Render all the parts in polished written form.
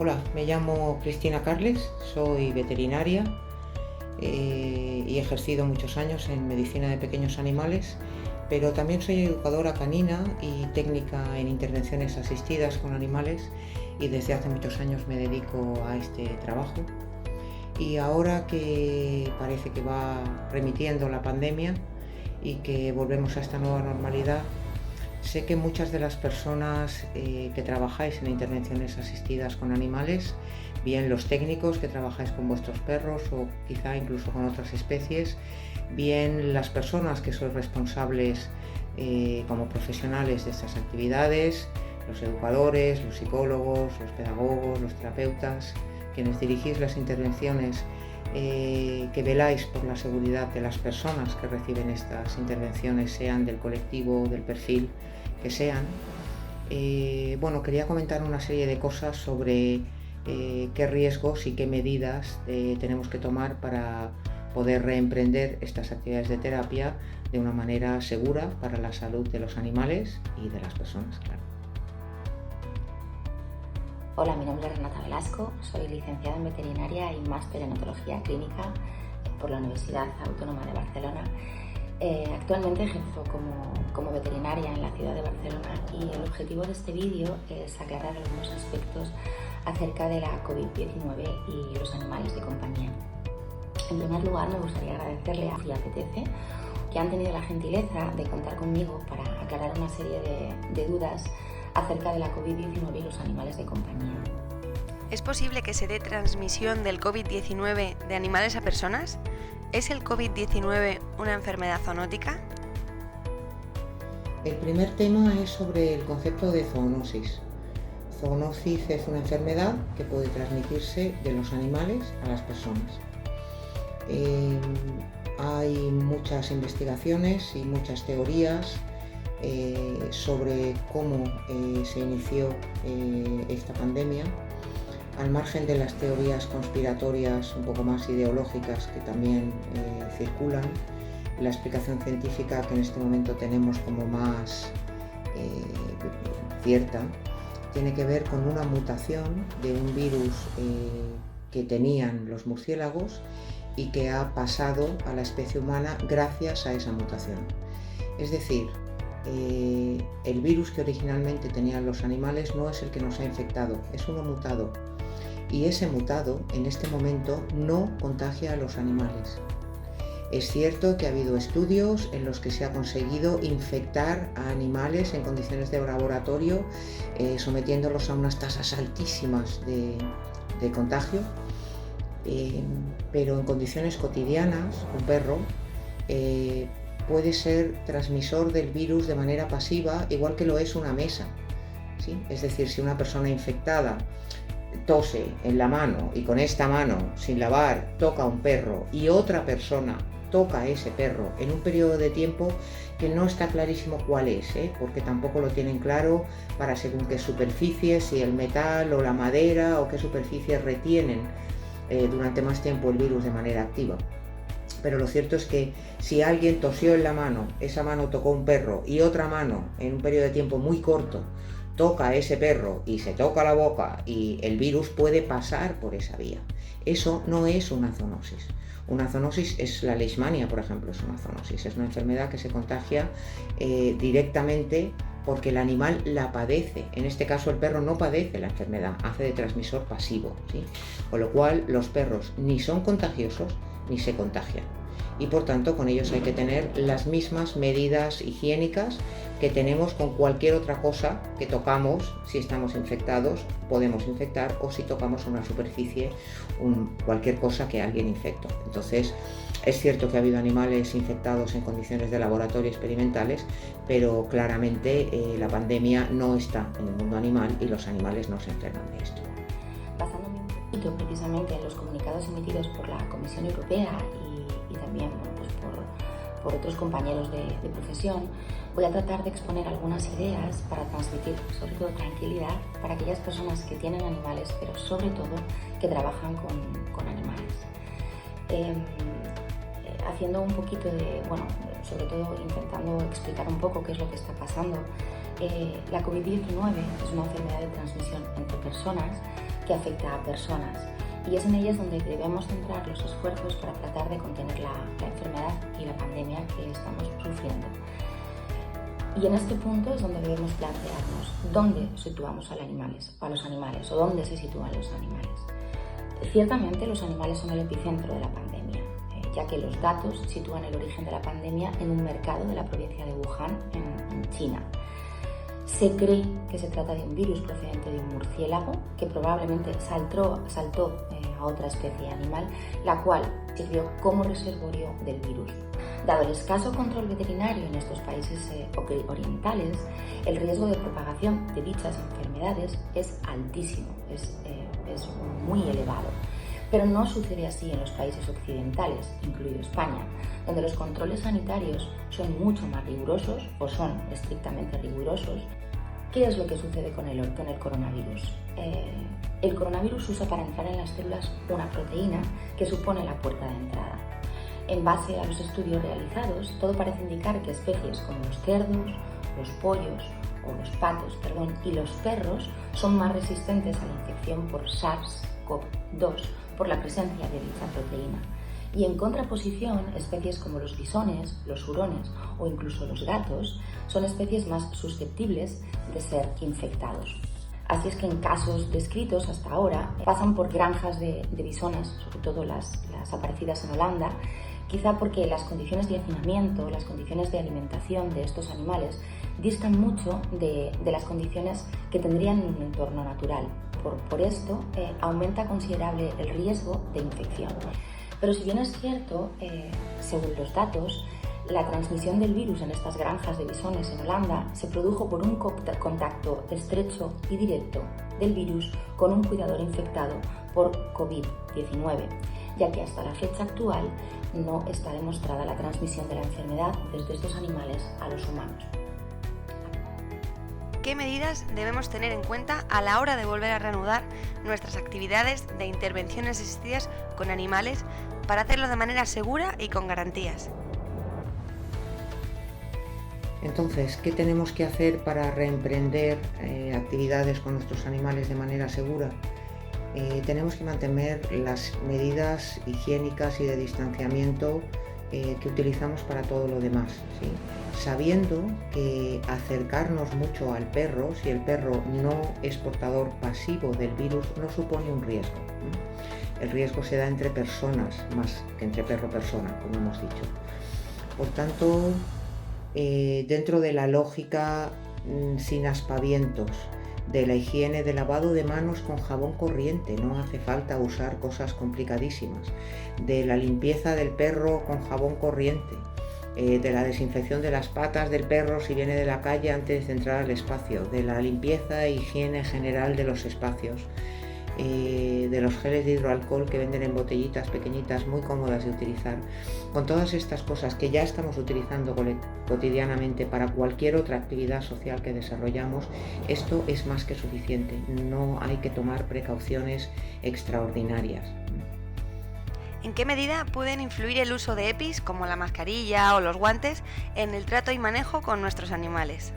Hola, me llamo Cristina Carles, soy veterinaria y he ejercido muchos años en medicina de pequeños animales, pero también soy educadora canina y técnica en intervenciones asistidas con animales y desde hace muchos años me dedico a este trabajo. Y ahora que parece que va remitiendo la pandemia y que volvemos a esta nueva normalidad, sé que muchas de las personas que trabajáis en intervenciones asistidas con animales, bien los técnicos que trabajáis con vuestros perros o quizá incluso con otras especies, bien las personas que sois responsables como profesionales de estas actividades, los educadores, los psicólogos, los pedagogos, los terapeutas, quienes dirigís las intervenciones, que veláis por la seguridad de las personas que reciben estas intervenciones, sean del colectivo o del perfil que sean. Quería comentar una serie de cosas sobre qué riesgos y qué medidas tenemos que tomar para poder reemprender estas actividades de terapia de una manera segura para la salud de los animales y de las personas, claro. Hola, mi nombre es Renata Velasco, soy licenciada en veterinaria y máster en etología clínica por la Universidad Autónoma de Barcelona. Actualmente ejerzo como veterinaria en la ciudad de Barcelona y el objetivo de este vídeo es aclarar algunos aspectos acerca de la COVID-19 y los animales de compañía. En primer lugar, me gustaría agradecerle a FIAPTC que han tenido la gentileza de contar conmigo para aclarar una serie de dudas acerca de la COVID-19 y los animales de compañía. ¿Es posible que se dé transmisión del COVID-19 de animales a personas? ¿Es el COVID-19 una enfermedad zoonótica? El primer tema es sobre el concepto de zoonosis. Zoonosis es una enfermedad que puede transmitirse de los animales a las personas. Hay muchas investigaciones y muchas teorías sobre cómo se inició esta pandemia, al margen de las teorías conspiratorias un poco más ideológicas que también circulan. La explicación científica que en este momento tenemos como más cierta tiene que ver con una mutación de un virus que tenían los murciélagos y que ha pasado a la especie humana gracias a esa mutación. Es decir, el virus que originalmente tenían los animales no es el que nos ha infectado, es uno mutado. Y ese mutado en este momento no contagia a los animales. Es cierto que ha habido estudios en los que se ha conseguido infectar a animales en condiciones de laboratorio, sometiéndolos a unas tasas altísimas de contagio, pero en condiciones cotidianas, un perro puede ser transmisor del virus de manera pasiva, igual que lo es una mesa, ¿sí? Es decir, si una persona infectada tose en la mano y con esta mano, sin lavar, toca a un perro y otra persona toca a ese perro en un periodo de tiempo que no está clarísimo cuál es, porque tampoco lo tienen claro para según qué superficies, si el metal o la madera o qué superficies retienen durante más tiempo el virus de manera activa. Pero lo cierto es que si alguien tosió en la mano, esa mano tocó a un perro y otra mano en un periodo de tiempo muy corto toca a ese perro y se toca la boca y el virus puede pasar por esa vía. Eso no es una zoonosis. Una zoonosis es la leishmania, por ejemplo, es una zoonosis. Es una enfermedad que se contagia directamente porque el animal la padece. En este caso el perro no padece la enfermedad, hace de transmisor pasivo, ¿sí? Con lo cual los perros ni son contagiosos ni se contagian. Y por tanto con ellos hay que tener las mismas medidas higiénicas que tenemos con cualquier otra cosa que tocamos. Si estamos infectados podemos infectar, o si tocamos una superficie, cualquier cosa que alguien infectó. Entonces es cierto que ha habido animales infectados en condiciones de laboratorio experimentales, pero claramente la pandemia no está en el mundo animal y los animales no se enferman de esto. Basándome un poquito precisamente en los comunicados emitidos por la Comisión Europea y también por otros compañeros de profesión, voy a tratar de exponer algunas ideas para transmitir sobre todo tranquilidad para aquellas personas que tienen animales, pero sobre todo que trabajan con animales. Haciendo un poquito sobre todo intentando explicar un poco qué es lo que está pasando. La COVID-19 es una enfermedad de transmisión entre personas que afecta a personas, y es en ellas donde debemos centrar los esfuerzos para tratar de contener la enfermedad y la pandemia que estamos sufriendo. Y en este punto es donde debemos plantearnos dónde situamos a los animales o dónde se sitúan los animales. Ciertamente los animales son el epicentro de la pandemia, ya que los datos sitúan el origen de la pandemia en un mercado de la provincia de Wuhan, en China. Se cree que se trata de un virus procedente de un murciélago que probablemente saltó a otra especie animal, la cual sirvió como reservorio del virus. Dado el escaso control veterinario en estos países orientales, el riesgo de propagación de dichas enfermedades es altísimo, es muy elevado. Pero no sucede así en los países occidentales, incluido España, donde los controles sanitarios son mucho más rigurosos o son estrictamente rigurosos. ¿Qué es lo que sucede con el coronavirus? El coronavirus usa para entrar en las células una proteína que supone la puerta de entrada. En base a los estudios realizados, todo parece indicar que especies como los cerdos, los pollos o los patos, y los perros son más resistentes a la infección por SARS-CoV-2 por la presencia de dicha proteína. Y en contraposición, especies como los bisones, los hurones o incluso los gatos son especies más susceptibles de ser infectados. Así es que en casos descritos hasta ahora pasan por granjas de bisones, sobre todo las aparecidas en Holanda, quizá porque las condiciones de hacinamiento, las condiciones de alimentación de estos animales distan mucho de las condiciones que tendrían en un entorno natural. Por esto aumenta considerable el riesgo de infección. Pero si bien es cierto, según los datos, la transmisión del virus en estas granjas de bisones en Holanda se produjo por un contacto estrecho y directo del virus con un cuidador infectado por COVID-19, ya que hasta la fecha actual no está demostrada la transmisión de la enfermedad desde estos animales a los humanos. ¿Qué medidas debemos tener en cuenta a la hora de volver a reanudar nuestras actividades de intervenciones asistidas con animales para hacerlo de manera segura y con garantías? Entonces, ¿qué tenemos que hacer para reemprender actividades con nuestros animales de manera segura? Tenemos que mantener las medidas higiénicas y de distanciamiento que utilizamos para todo lo demás, ¿sí? Sabiendo que acercarnos mucho al perro, si el perro no es portador pasivo del virus, no supone un riesgo. El riesgo se da entre personas más que entre perro-persona, como hemos dicho. Por tanto, dentro de la lógica sin aspavientos, de la higiene de lavado de manos con jabón corriente, no hace falta usar cosas complicadísimas, de la limpieza del perro con jabón corriente, de la desinfección de las patas del perro si viene de la calle antes de entrar al espacio, de la limpieza e higiene general de los espacios, de los geles de hidroalcohol que venden en botellitas pequeñitas muy cómodas de utilizar. Con todas estas cosas que ya estamos utilizando cotidianamente para cualquier otra actividad social que desarrollamos, esto es más que suficiente. No hay que tomar precauciones extraordinarias. ¿En qué medida pueden influir el uso de EPIs como la mascarilla o los guantes en el trato y manejo con nuestros animales?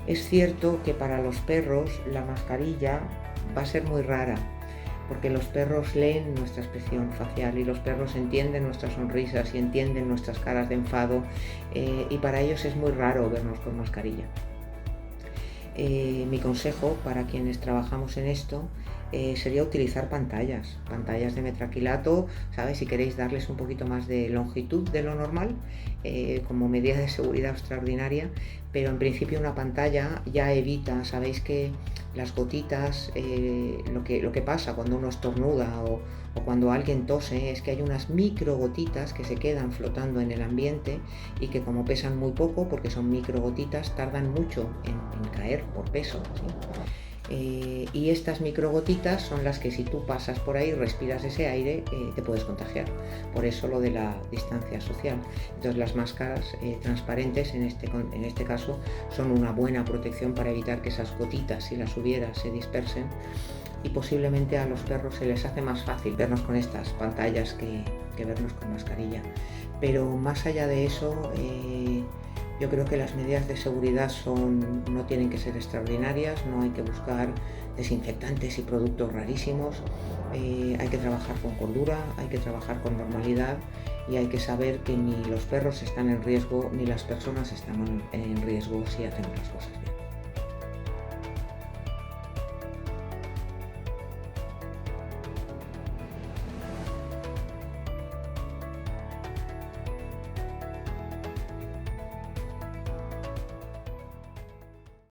Es cierto que para los perros la mascarilla va a ser muy rara, porque los perros leen nuestra expresión facial y los perros entienden nuestras sonrisas y entienden nuestras caras de enfado, y para ellos es muy raro vernos con mascarilla. Mi consejo para quienes trabajamos en esto sería utilizar pantallas de metraquilato, ¿sabes? Si queréis darles un poquito más de longitud de lo normal, como medida de seguridad extraordinaria, pero en principio una pantalla ya evita, sabéis que las gotitas, lo que pasa cuando uno estornuda o cuando alguien tose es que hay unas micro gotitas que se quedan flotando en el ambiente y que como pesan muy poco, porque son micro gotitas, tardan mucho en caer por peso, ¿sí? Y estas microgotitas son las que si tú pasas por ahí, respiras ese aire, te puedes contagiar. Por eso lo de la distancia social. Entonces las máscaras transparentes en este caso son una buena protección para evitar que esas gotitas, si las hubiera, se dispersen, y posiblemente a los perros se les hace más fácil vernos con estas pantallas que vernos con mascarilla. Pero más allá de eso, Yo creo que las medidas de seguridad no tienen que ser extraordinarias, no hay que buscar desinfectantes y productos rarísimos, hay que trabajar con cordura, hay que trabajar con normalidad y hay que saber que ni los perros están en riesgo ni las personas están en riesgo si hacemos las cosas bien.